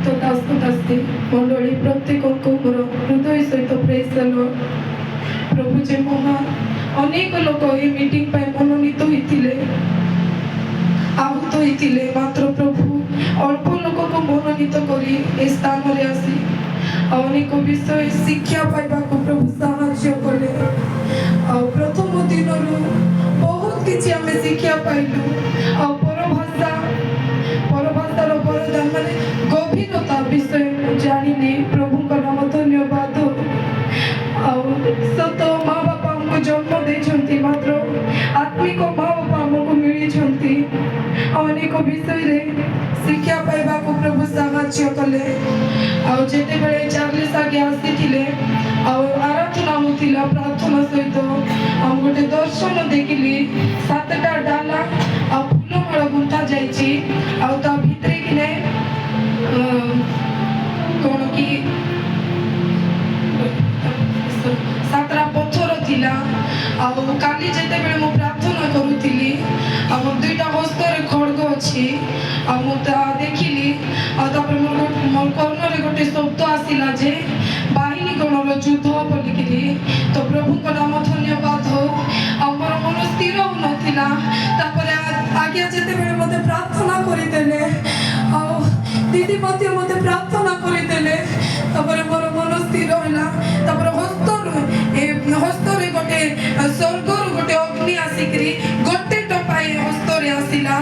गीत दासत आसते मंडली प्रत्येक मोर हृदय सहित प्रेज द लॉर्ड। प्रभु जे महान अनेक लोक ये मीटिंग पर मनोनीत होते आहूत होते मात्र प्रभु अल्प लोक को मनोनीत करी ए स्थान रे आसी अनेक विषय शिक्षा पाइबा को प्रभु साहाय्य कले। प्रथम दिन बहुत किसी आम शिक्षा पाइलु परभाषार वरदान माने गभीरता विषय जानिले प्रभु का नाम धन्यवाद। सत माँ बापा हमको जन्म देछंती मात्र आत्मिक माँ बापा हमको मिली अनेक विषय रे शिक्षा पाइबा को प्रभु साहाय्य कले। जेते बेले चार्लिस आगे आसीथिले आराधना होतिला प्रार्थना सहित हम गोटे दर्शन देखिली 7टा डाला आ फूलमाला गुंथा जाइछि ता भितरे किने कोन की 7टा पत्थर थिला। काली जेते बेले मु प्रार्थना करूथिली मोर 2टा हस्तर खड़ग अछि मु देखिली तापर मोर कर्णरे गोटे शब्द आसिला जे बाहिनी गणर युद्ध बोलिकी। तो प्रभु का नाम धन्यवाद हो। मोर मन स्थिर हो नथिला आज्ञा जेते बेले मते प्रार्थना करिदेले दीदी मते प्रार्थना करिदेले मोर मन स्थिर होला। हस्तरे गोटे स्वर्गर गोटे अग्नि आसिक गोटे टपाई हस्तरे आसिला